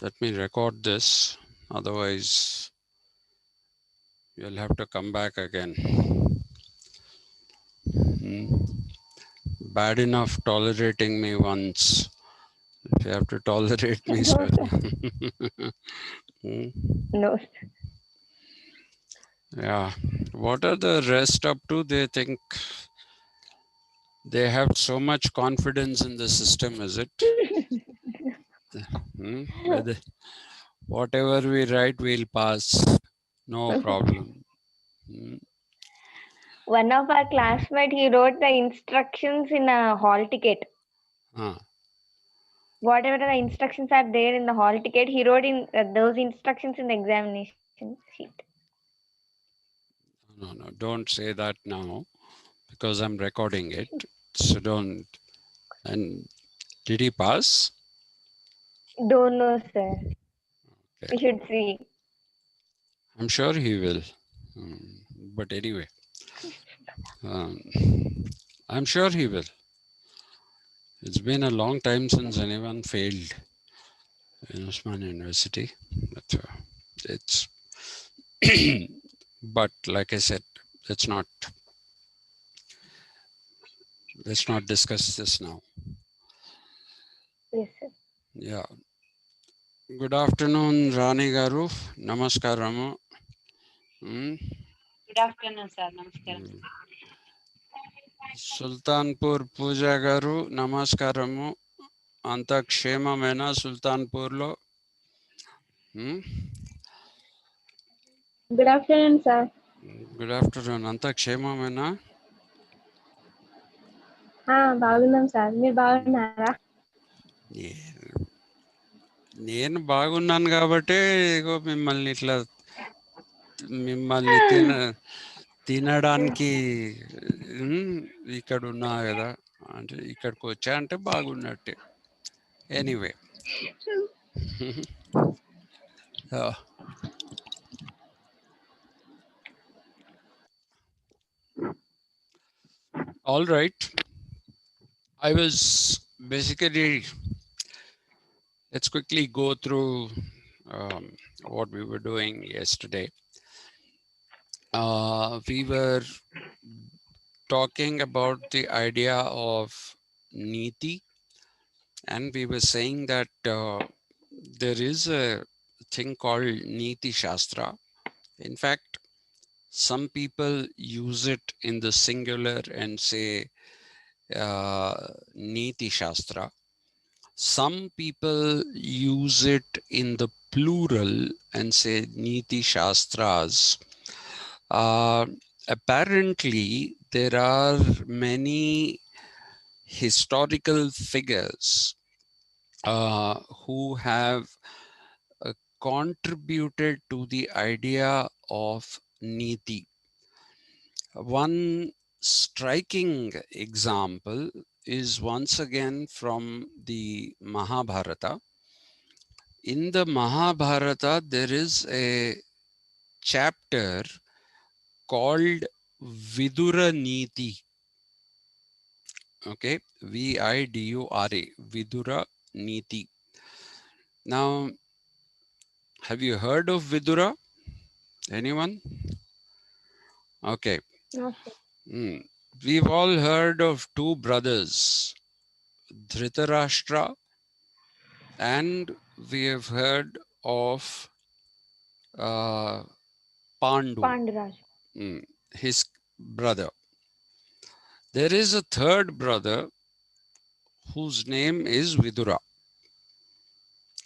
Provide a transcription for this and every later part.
Let me record this. Otherwise, you'll have to come back again. Bad enough tolerating me once. If you have to tolerate me, No, sir. sir. No. Yeah. What are the rest up to? They think they have so much confidence in the system, is it? Whether whatever we write, we'll pass. No problem. One of our classmates, he wrote the instructions in a hall ticket. Huh. Whatever the instructions are there in the hall ticket, he wrote in those instructions in the examination sheet. No, no, don't say that now because I'm recording it. So don't. And did he pass? Don't know, sir. Okay. We should see. I'm sure he will. But anyway, um, I'm sure he will. It's been a long time since anyone failed in Osman University. But it's, but like I said, let's not discuss this now. Yes, sir. Yeah. Good afternoon, Rani Garu. Namaskaramu. Hmm. Good afternoon, sir. Namaskaram. Sultanpur పూజ గారు నమస్కారము. అంత క్షేమమేనా సుల్తాన్పూర్లో? Good afternoon, sir. Good afternoon. అంత క్షేమమేనా? బాగున్నాం sir, మీరు బాగున్నారా? నేను బాగున్నాను కాబట్టి ఇగో మిమ్మల్ని తినడానికి ఇక్కడ ఉన్నా కదా. అంటే ఇక్కడికి వచ్చా అంటే బాగున్నట్టే. Anyway. All right. I was basically, let's quickly go through what we were doing yesterday. We were talking about the idea of Neeti, and we were saying that there is a thing called Neeti Shastra. In fact, some people use it in the singular and say Neeti Shastra. Some people use it in the plural and say Niti Shastras. Apparently, there are many historical figures who have contributed to the idea of Niti. One striking example is once again from the Mahabharata. In the Mahabharata, there is a chapter called Vidura Neeti. Okay, Vidura, Vidura Neeti. Now, have you heard of Vidura? Anyone? Okay. No, sir. We've all heard of two brothers, Dhritarashtra, and we have heard of Pandu, Pandaraj. his brother. There is a third brother whose name is Vidura.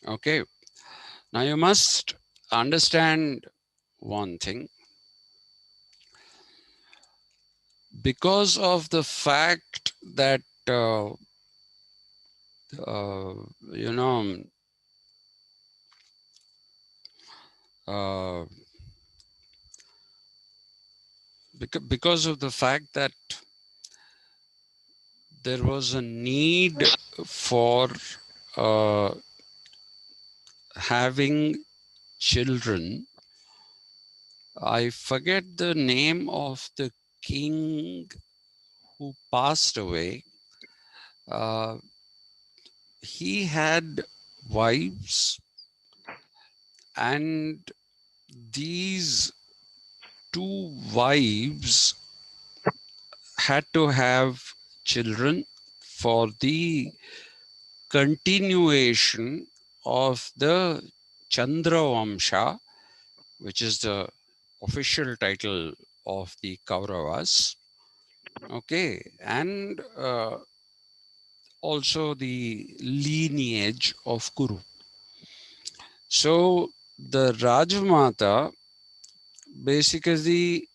Okay. Now you must understand one thing. Because of the fact that, you know, because of the fact that there was a need for having children. I forget the name of the king who passed away. He had wives And these two wives had to have children for the continuation of the Chandra Vamsha, which is the official title of the Kauravas. Okay, and also the lineage of Kuru. So the Rajmata basically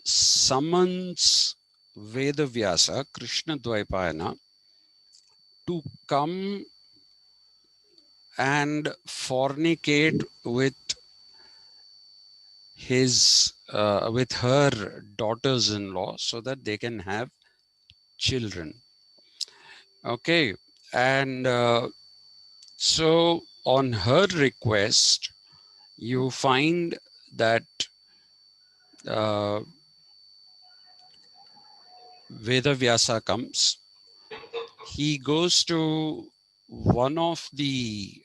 summons Vedavyasa, Krishna Dvaipayana, to come and fornicate with her daughters-in-law so that they can have children. Okay, and so on her request, you find that uh, Vedavyasa comes. He goes to one of the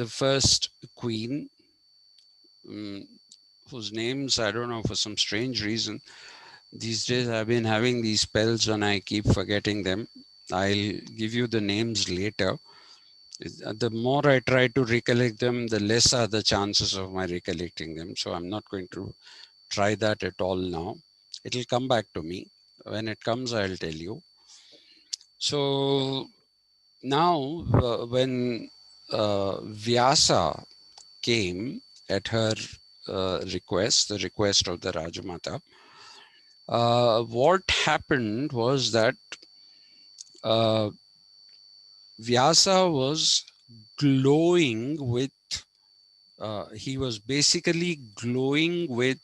first queen, um, whose names I don't know for some strange reason. These days I've been having these spells and I keep forgetting them. I'll give you the names later. The more I try to recollect them, the less are the chances of my recollecting them. So I'm not going to try that at all now. It'll come back to me. When it comes, I'll tell you. So now, when Vyasa came at her request, the request of the Rajamata, what happened was that uh, Vyasa was glowing with, he was basically glowing with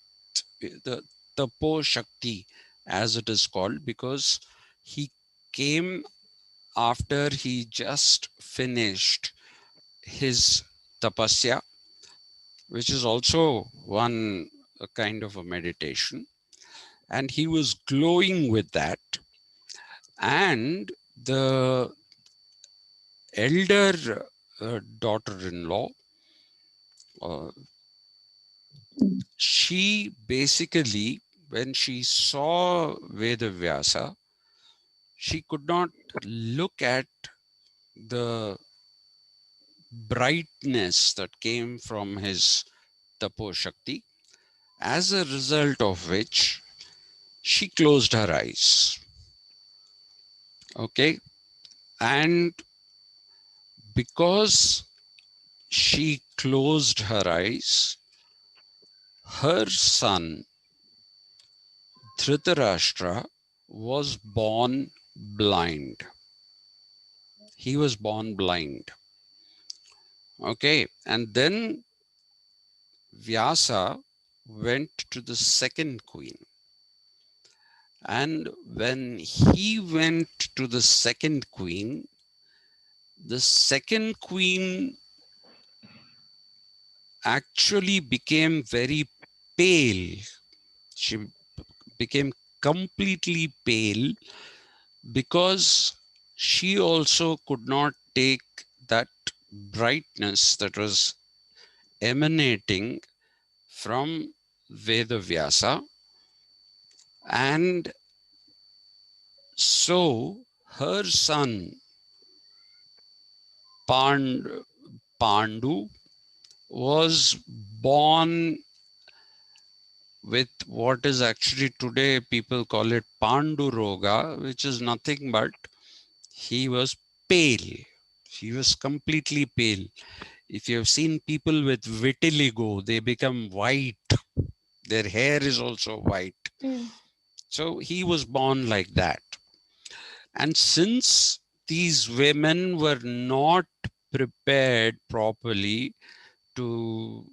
the Tapo Shakti, as it is called, because he came after he just finished his tapasya, which is also one kind of a meditation. And he was glowing with that. And the elder daughter-in-law, uh, she basically, when she saw Vedavyasa, she could not look at the brightness that came from his Tapo Shakti, as a result of which she closed her eyes. Okay. And because she closed her eyes, her son Dhritarashtra was born blind. He was born blind. Okay. And then Vyasa went to the second queen. And when he went to the second queen, the second queen actually became very pale. She became completely pale because she also could not take that brightness that was emanating from Vedavyasa. And so her son Pandu was born with what is actually today people call it Panduroga, which is nothing but he was pale. He was completely pale. If you have seen people with vitiligo, they become white. Their hair is also white. So he was born like that. And since these women were not prepared properly to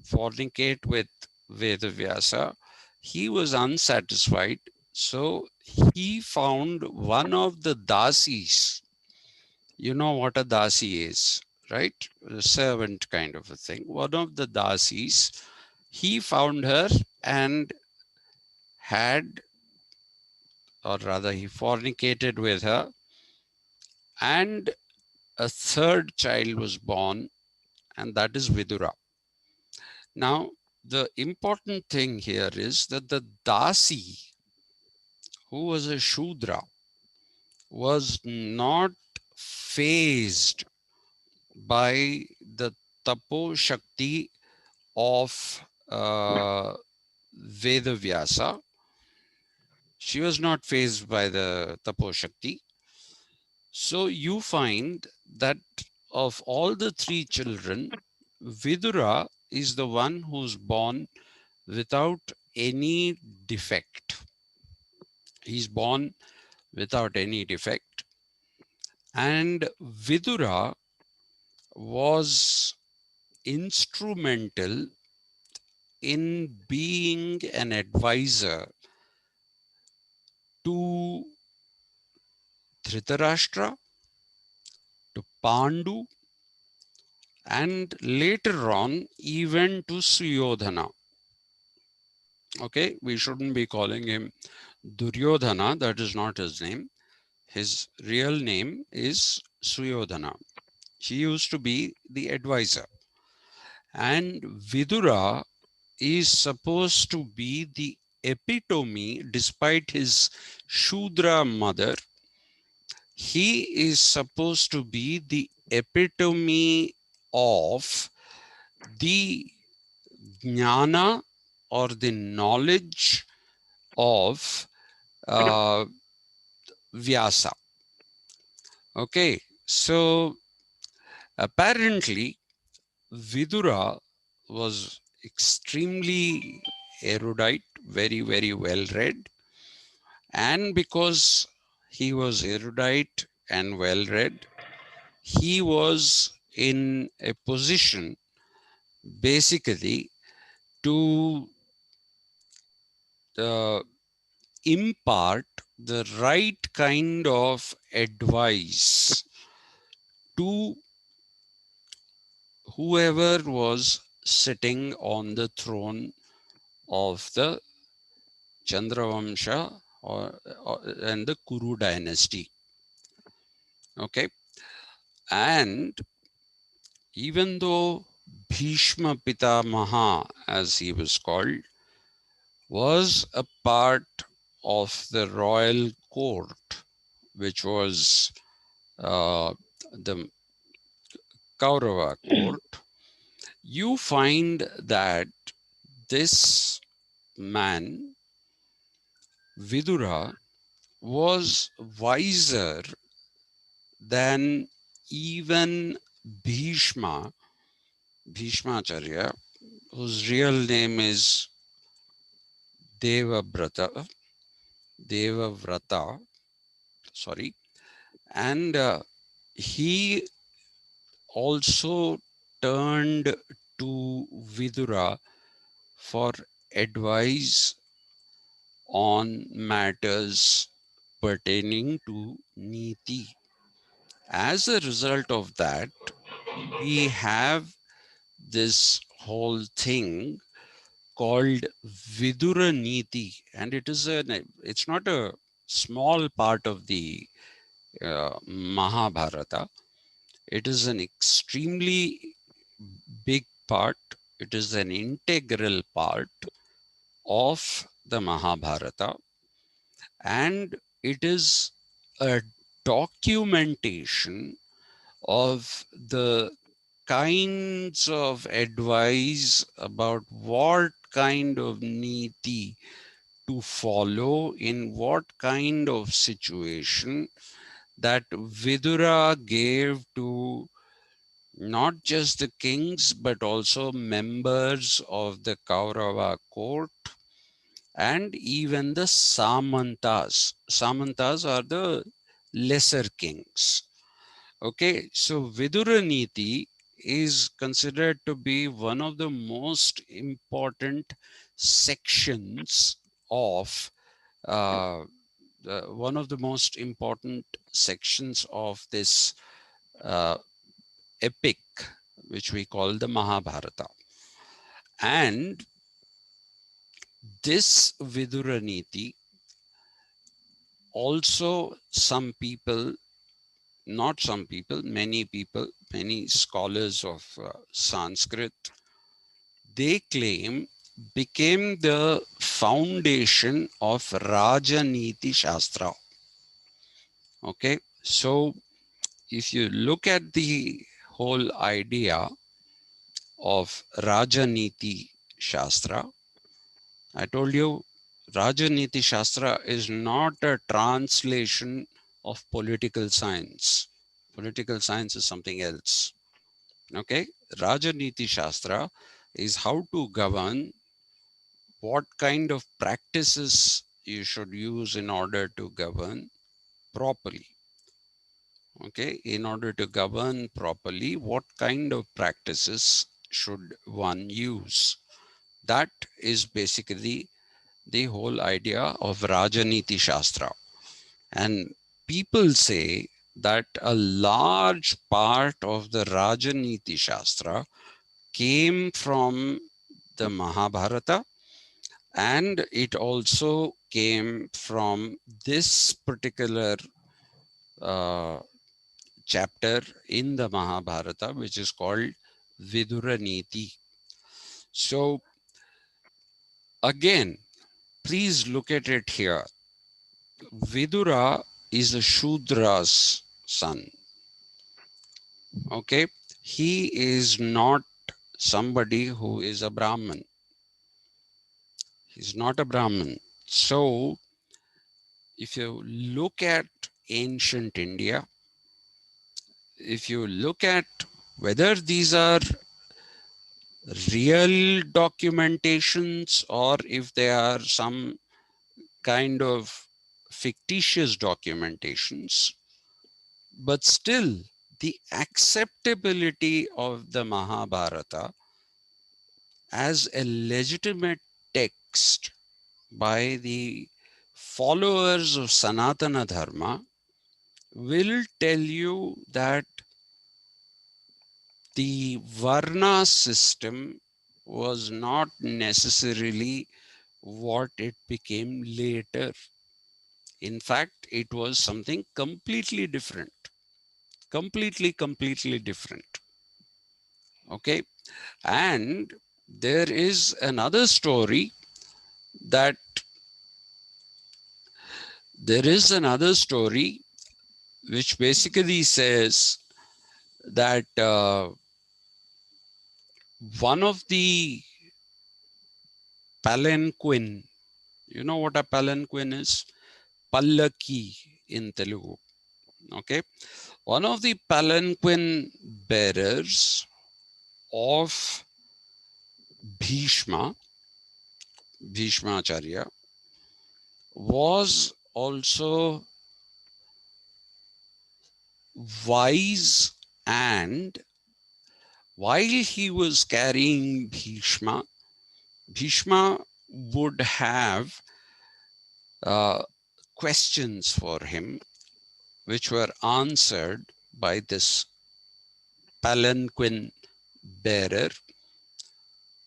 fornicate with Vedavyasa, he was unsatisfied. So he found one of the dasis. You know what a dasi is, right? A servant kind of a thing. One of the dasis, he found her and had, or rather, he fornicated with her. And a third child was born, and that is Vidura. Now, the important thing here is that the Dasi, who was a Shudra, was not phased by the Tapo Shakti of Vedavyasa. She was not phased by the Tapo Shakti. So you find that of all the three children, Vidura is the one who's born without any defect. He's born without any defect. And Vidura was instrumental in being an advisor to Dhritarashtra, to Pandu, and later on even to Suyodhana. Okay, we shouldn't be calling him Duryodhana, that is not his name. His real name is Suyodhana. He used to be the advisor. And Vidura is supposed to be the epitome, despite his Shudra mother, he is supposed to be the epitome of the jnana or the knowledge of Vyasa. Okay, so apparently Vidura was extremely erudite, very, very well read. And because he was erudite and well read, he was in a position basically to uh, impart the right kind of advice to whoever was sitting on the throne of the Chandravamsha and the Kuru dynasty. Okay, and even though Bhishma Pitamaha, as he was called, was a part of the royal court, which was the Kaurava court, you find that this man, Vidura, was wiser than even Bhishma, Bhishmacharya, whose real name is Devabrata, Devavrata, sorry, and he also turned to Vidura for advice on matters pertaining to Niti. As a result of that, we have this whole thing called Vidura Neeti, and it's not a small part of the Mahabharata. It is an extremely big part. It is an integral part of the Mahabharata, and it is a documentation of the kinds of advice about what kind of niti to follow in what kind of situation that Vidura gave to not just the kings but also members of the Kaurava court and even the Samantas. Samantas are the lesser kings. Okay, so Vidura Niti is considered to be one of the most important sections of one of the most important sections of this uh, epic, which we call the Mahabharata. And this Vidura Niti, also some people not some people, many scholars of Sanskrit, they claim became the foundation of Rajaneeti Shastra. Okay, so if you look at the whole idea of Rajaneti Shastra, I told you Rajaneti Shastra is not a translation of political science. Political science is something else. Okay, Rajaneti Shastra is how to govern, what kind of practices you should use in order to govern properly. Okay, in order to govern properly, what kind of practices should one use? That is basically the whole idea of Rajaniti Shastra. And people say that a large part of the Rajaniti Shastra came from the Mahabharata, and it also came from this particular uh, chapter in the Mahabharata, which is called Vidura Neeti. So again, please look at it here. Vidura is a Shudra's son. Okay, he is not somebody who is a Brahmin. He's not a Brahmin. So if you look at ancient India, if you look at whether these are real documentations or if they are some kind of fictitious documentations, but still the acceptability of the Mahabharata as a legitimate text by the followers of Sanatana Dharma will tell you that the Varna system was not necessarily what it became later. In fact, it was something completely different. Completely different. Okay. And there is another story that which basically says that one of the palanquin, you know what a palanquin is? Pallaki in Telugu. Okay. One of the palanquin bearers of Bhishma, Bhishmacharya, was also wise, and while he was carrying Bhishma, Bhishma would have uh, questions for him, which were answered by this palanquin bearer,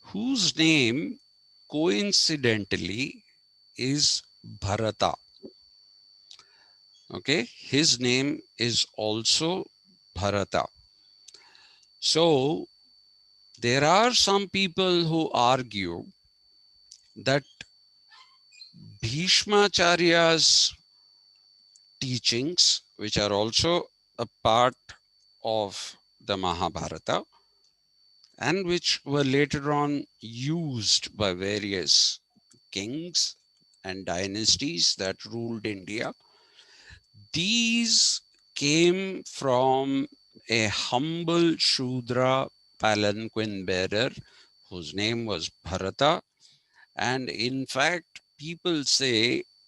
whose name coincidentally is Bharata. Okay, his name is also Bharata. So there are some people who argue that Bhishmacharya's teachings, which are also a part of the Mahabharata and which were later on used by various kings and dynasties that ruled India, these came from a humble Shudra palanquin bearer whose name was Bharata. And in fact,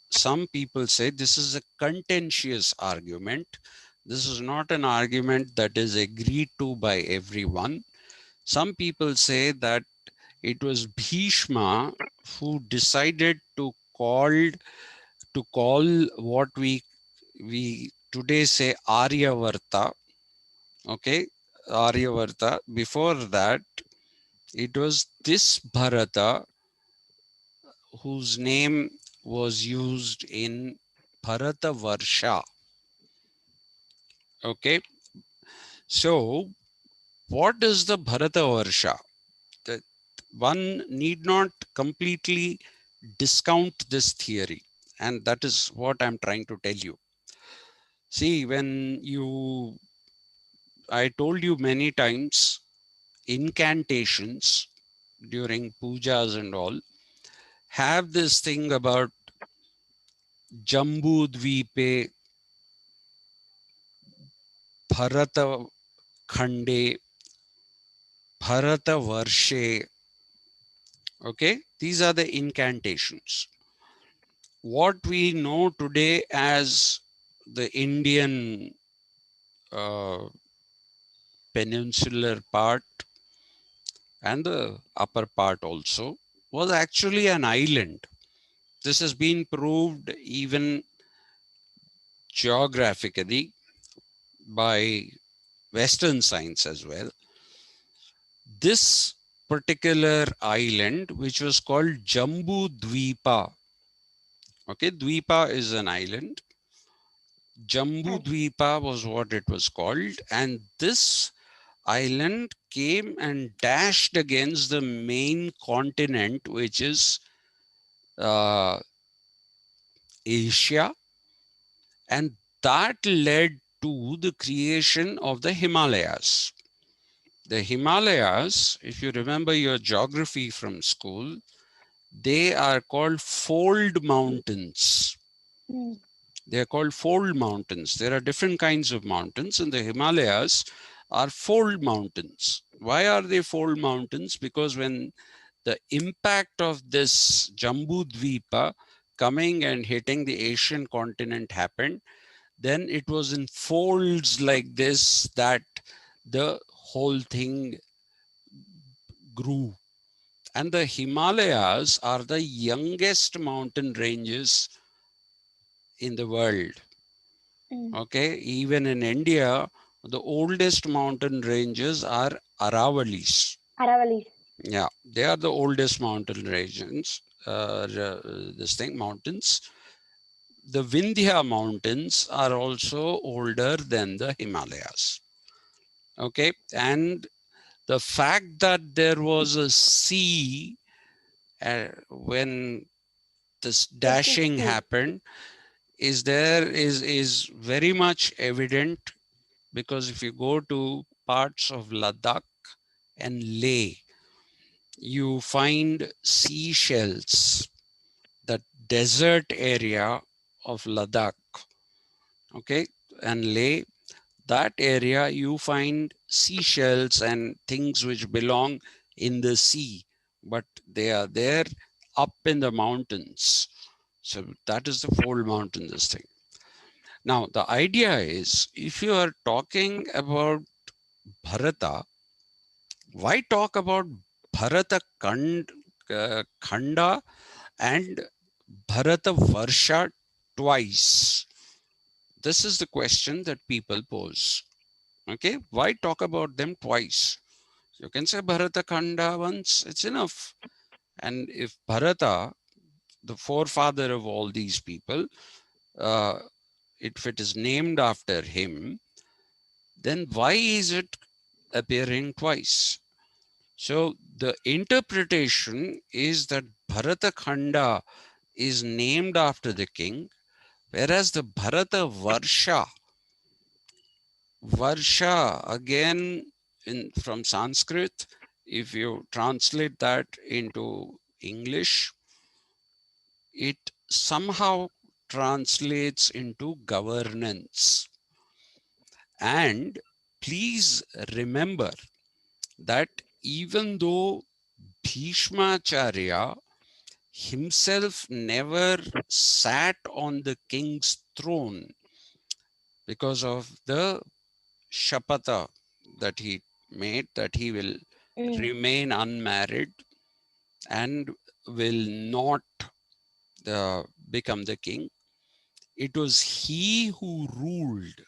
some people say this is a contentious argument. This is not an argument that is agreed to by everyone. Some people say that it was Bhishma who decided to call what we today say Aryavarta. Okay, Aryavarta. Before that, it was this Bharata whose name was used in Bharata Varsha. Okay, so what is the Bharata Varsha? That one need not completely discount this theory, and that is what I'm trying to tell you. See, when you, I told you many times, incantations during pujas and all have this thing about Jambu Dvipe, Bharata Khande, Bharata Varshe. Okay, these are the incantations. What we know today as the Indian uh, peninsular part and the upper part also was actually an island. This has been proved even geographically by Western science as well. This particular island, which was called Jambu Dvipa, okay, Dvipa is an island. Jambu Dvipa was what it was called, and this island came and dashed against the main continent, which is uh, Asia, and that led to the creation of the Himalayas. The Himalayas, if you remember your geography from school, they are called fold mountains. Mm. They are called fold mountains. There are different kinds of mountains, and the Himalayas are fold mountains. Why are they fold mountains? Because when the impact of this Jambu Dvipa coming and hitting the Asian continent happened, then it was in folds like this that the whole thing grew. And the Himalayas are the youngest mountain ranges in the world. Mm. Okay, even in India, the oldest mountain ranges are Aravalis. Aravalis. Yeah, they are the oldest mountain regions, mountains. The Vindhya mountains are also older than the Himalayas. Okay, and the fact that there was a sea when this It dashing is. happened is very much evident, because if you go to parts of Ladakh and Leh, you find seashells, the desert area of Ladakh, okay, and Leh, that area you find seashells and things which belong in the sea, but they are there up in the mountains. So that is the fold mountain, this thing. Now, the idea is, if you are talking about Bharata, why talk about Bharata Khanda and Bharata Varsha twice? This is the question that people pose. Okay, why talk about them twice? You can say Bharata Khanda once, it's enough. And if Bharata, the forefather of all these people, uh, if it is named after him, then why is it appearing twice? So the interpretation is that Bharata Khanda is named after the king, whereas the Bharata Varsha again from Sanskrit, if you translate that into English, it somehow translates into governance. And please remember that even though Bhishmacharya himself never sat on the king's throne because of the shapata that he made, that he will Mm. remain unmarried and will not become the king. It was he who ruled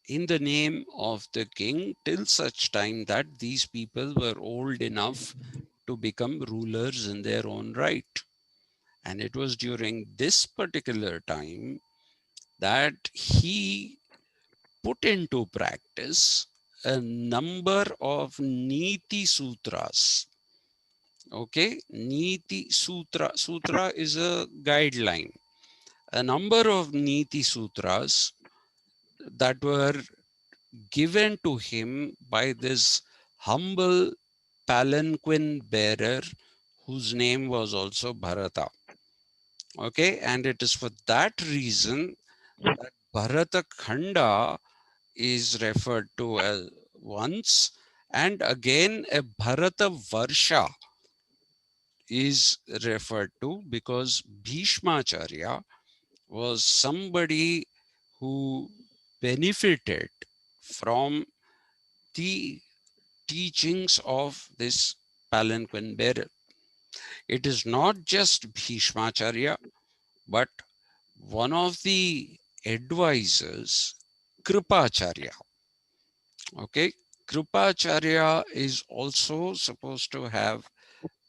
in the name of the king till such time that these people were old enough to become rulers in their own right. And it was during this particular time that he put into practice a number of Niti Sutras. Okay, Niti Sutra. Sutra is a guideline. A number of Niti Sutras that were given to him by this humble palanquin bearer whose name was also Bharata. Okay, and it is for that reason that Bharata Khanda is referred to as once, and again a Bharata Varsha is referred to, because Bhishmacharya was somebody who benefited from the teachings of this palanquin bearer. It is not just Bhishmacharya, but one of the advisors, Kripacharya. Okay, Kripacharya is also supposed to have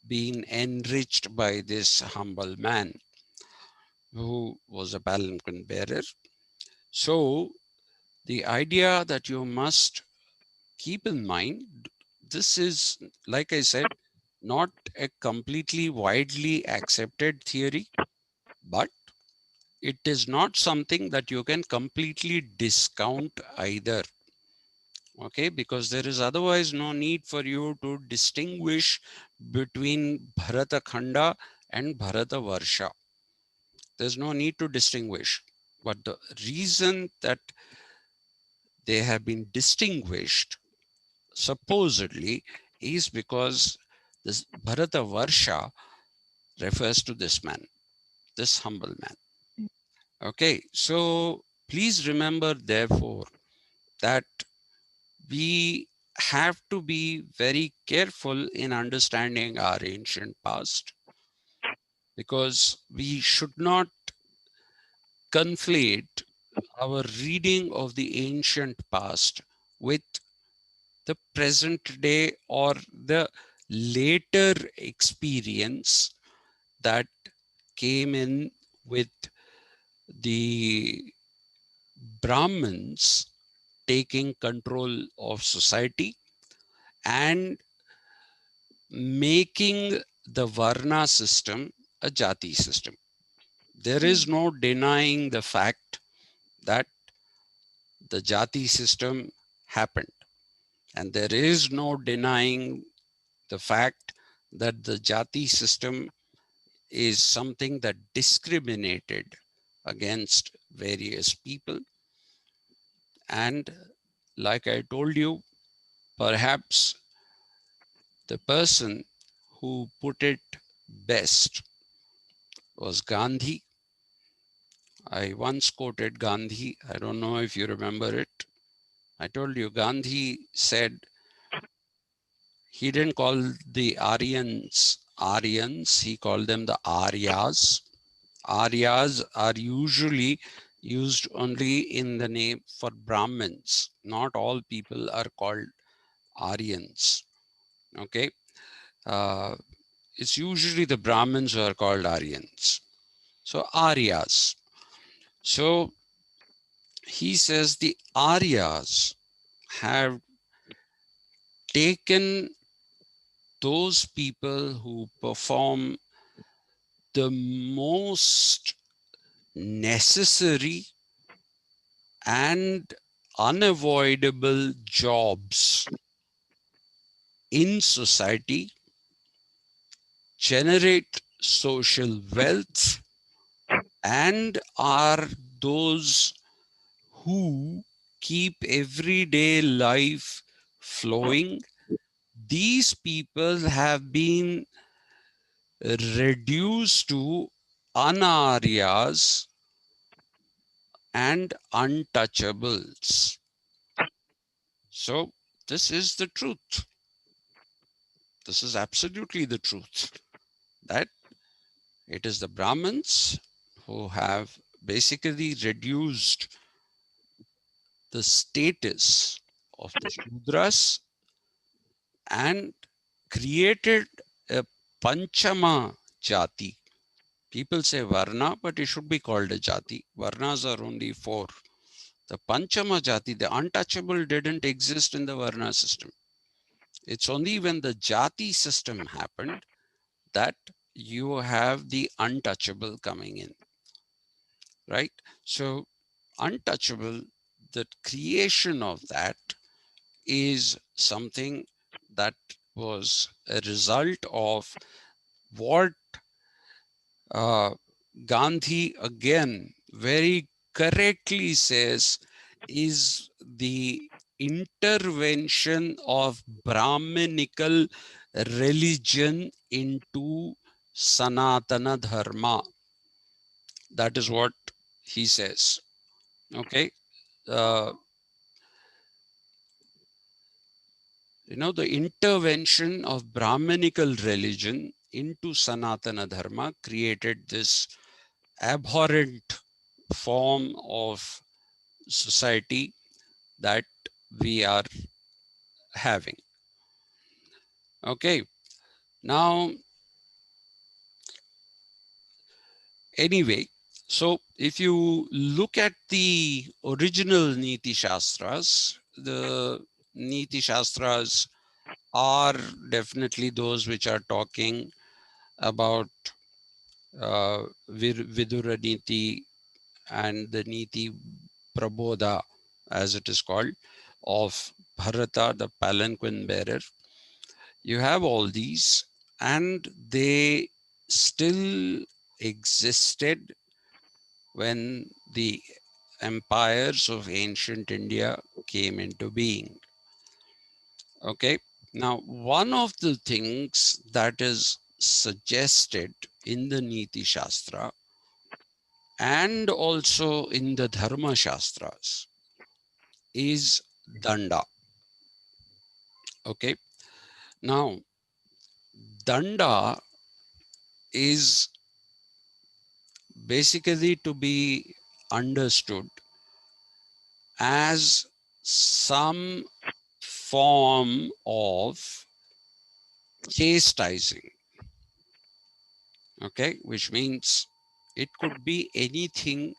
been enriched by this humble man who was a palanquin bearer. So, the idea that you must keep in mind, this is, like I said, not a completely widely accepted theory, but it is not something that you can completely discount either. Okay, because there is otherwise no need for you to distinguish between Bharata Khanda and Bharata Varsha. There's no need to distinguish. But the reason that they have been distinguished, supposedly, is because this Bharata Varsha refers to this man, this humble man. Okay, so please remember, therefore, that we have to be very careful in understanding our ancient past, because we should not conflate our reading of the ancient past with the present day or the later experience that came in with the Brahmins taking control of society and making the Varna system a Jati system. There is no denying the fact that the Jati system happened, and there is no denying the fact that the Jati system is something that discriminated against various people. And like I told you, perhaps the person who put it best was Gandhi. I once quoted Gandhi. I don't know if you remember it. I told you Gandhi said he didn't call the Aryans, he called them the Aryas. Aryas are usually used only in the name for Brahmins. Not all people are called Aryans. Okay. Uh, it's usually the Brahmins who are called Aryans. So Aryas. So he says the Aryas have taken those people who perform the most necessary and unavoidable jobs in society, generate social wealth, and are those who keep everyday life flowing. These people have been reduced to anaryas and untouchables. So this is the truth. This is absolutely the truth, that it is the Brahmins who have basically reduced the status of the Shudras and created a Panchama Jati. People say Varna, but it should be called a Jati. Varnas are only four. The Panchama Jati, the untouchable, didn't exist in the Varna system. It's only when the Jati system happened that you have the untouchable coming in, right? So untouchable, the creation of that is something that was a result of what uh, Gandhi again very correctly says is the intervention of Brahminical religion into Sanatana Dharma. That is what he says. Okay. Uh, the intervention of Brahminical religion into Sanatana Dharma created this abhorrent form of society that we are having. Okay. Now, anyway, so if you look at the original Niti Shastras, the Niti Shastras are definitely those which are talking about Vidura Neeti and the Niti Prabodha, as it is called, of Bharata, the palanquin bearer. You have all these, and they still existed when the empires of ancient India came into being. Okay. Now, one of the things that is suggested in the Niti Shastra and also in the Dharma Shastras is danda. Okay. Now, danda is basically to be understood as some form of chastising. Okay. Which means it could be anything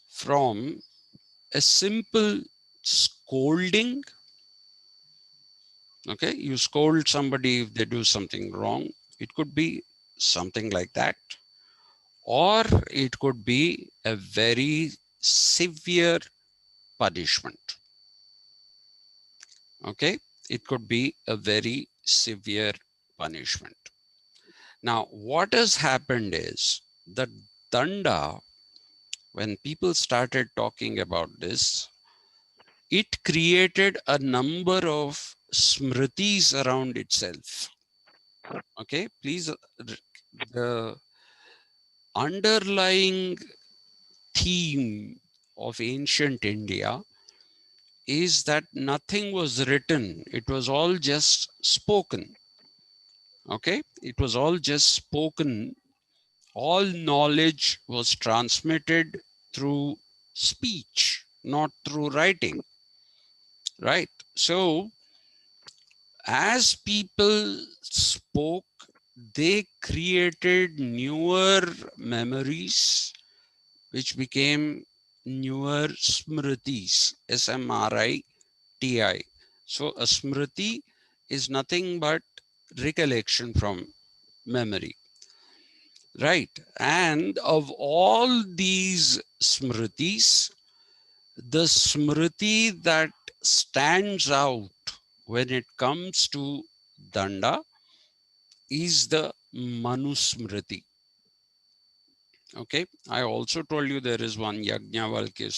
from a simple scolding. Okay. You scold somebody if they do something wrong. It could be something like that. Or it could be a very severe punishment. Okay. It could be a very severe punishment. Now, what has happened is that danda, when people started talking about this, it created a number of smritis around itself. Okay, please, the underlying theme of ancient India is that nothing was written, it was all just spoken. Okay, it was all just spoken. All knowledge was transmitted through speech, not through writing, right? So, as people spoke, they created newer memories, which became newer smritis, SMRITI. So a smriti is nothing but recollection from memory, right? And of all these smritis, the smriti that stands out when it comes to danda is the Manu Smriti. Okay, I also told you there is one Yajnavalkya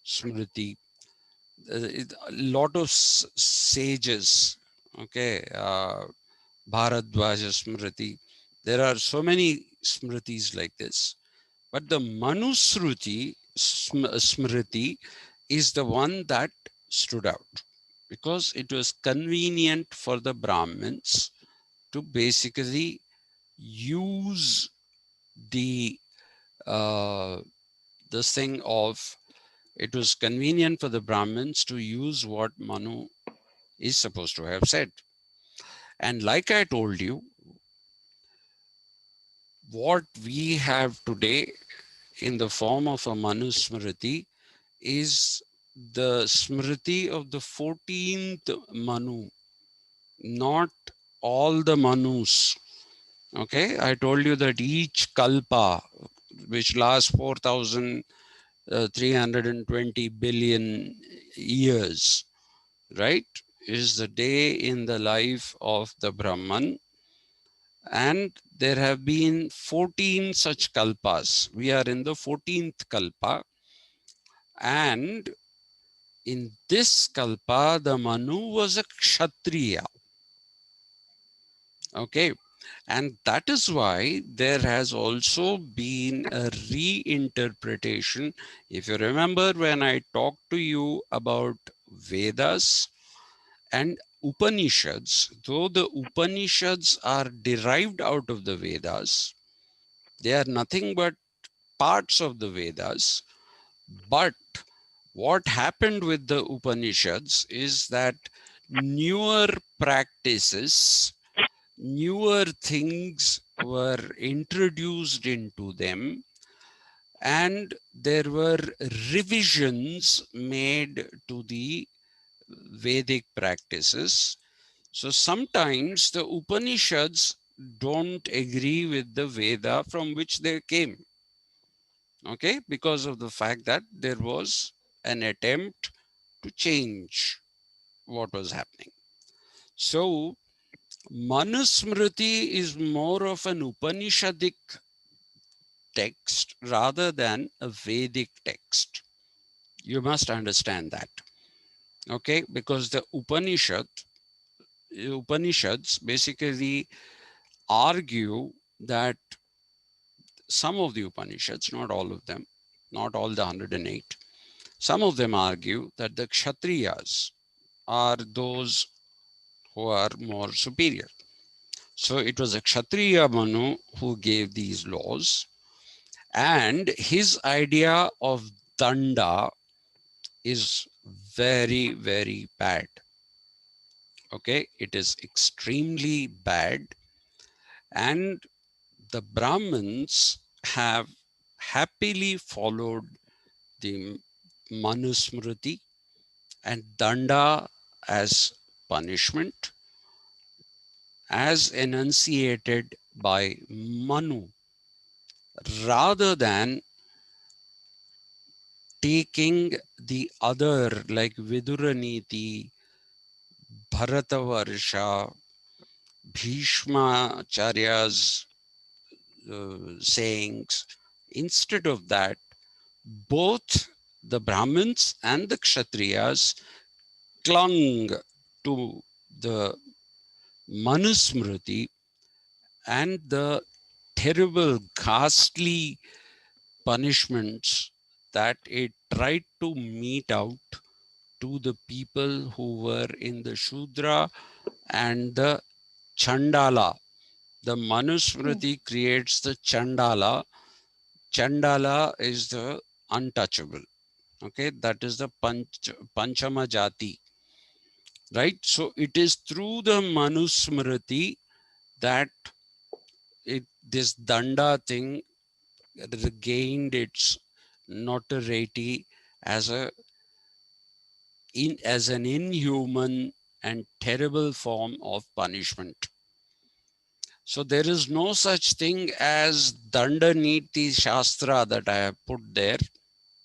Smriti. A lot of sages, okay, Bharadwaja Smriti. There are so many Smritis like this. But the Manu Smriti is the one that stood out because it was convenient for the Brahmins to basically use the this thing of, it was convenient for the Brahmins to use what Manu is supposed to have said. And like I told you, what we have today in the form of a Manu Smriti is the Smriti of the 14th Manu, not all the Manus. Okay, I told you that each Kalpa, which lasts 4,320 billion years, right, is the day in the life of the Brahman. And there have been 14 such kalpas. We are in the 14th kalpa. And in this kalpa, the Manu was a Kshatriya. Okay. And that is why there has also been a reinterpretation. If you remember when I talked to you about Vedas and Upanishads, though the Upanishads are derived out of the Vedas, they are nothing but parts of the Vedas. But what happened with the Upanishads is that newer practices, newer things were introduced into them, and there were revisions made to the Vedic practices. So sometimes the Upanishads don't agree with the Veda from which they came. Okay, because of the fact that there was an attempt to change what was happening. So Manu Smriti is more of an Upanishadic text rather than a Vedic text. You must understand that. Okay, because the Upanishads basically argue that some of the Upanishads, not all of them, not all the 108, some of them argue that the Kshatriyas are those who are more superior. So it was a Kshatriya Manu who gave these laws, and his idea of danda is very, very bad. Okay, it is extremely bad, and the Brahmins have happily followed the Manu Smriti and danda as punishment as enunciated by Manu, rather than taking the other like Vidura Neeti, Bharatavarsha, Bhishma Charya's sayings. Instead of that, both the Brahmins and the Kshatriyas clung to the Manusmriti and the terrible, ghastly punishments that it tried to mete out to the people who were in the Shudra and the Chandala. The Manusmriti creates the Chandala. Chandala is the untouchable. Okay, that is the Panchama Jati. Right? So it is through the Manusmriti that this Danda thing gained its notoriety as as an inhuman and terrible form of punishment. So there is no such thing as Danda Neeti Shastra that I have put there.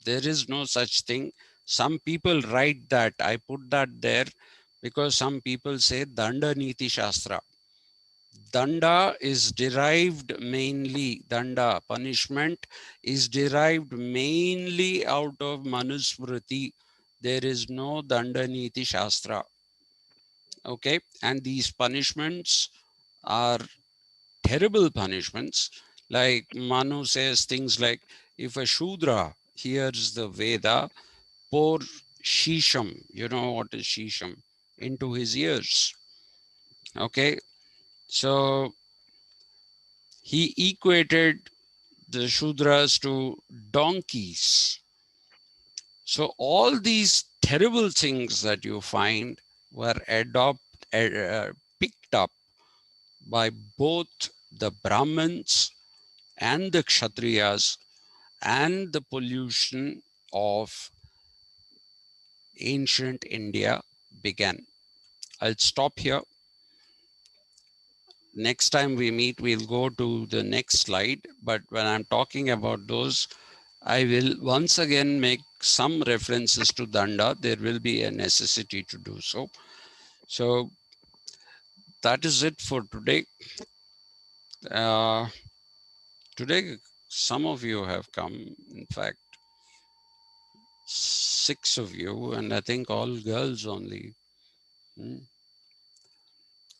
There is no such thing. Some people write that. I put that there because some people say Danda Neeti Shastra. Danda is derived mainly, danda, punishment, is derived mainly out of Manusmriti. There is no Danda Niti Shastra. Okay, and these punishments are terrible punishments. Like Manu says things like, if a Shudra hears the Veda, pour shisham, you know what is shisham, into his ears. Okay, so he equated the Shudras to donkeys. So all these terrible things that you find were picked up by both the Brahmins and the Kshatriyas, and the pollution of ancient India began. I'll stop here. Next time we meet, we'll go to the next slide. But when I'm talking about those, I will once again make some references to Danda. There will be a necessity to do so. So that is it for today. Uh, Today, some of you have come, in fact, 6 of you, and I think all girls only. Hmm.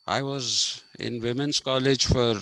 I was in women's college for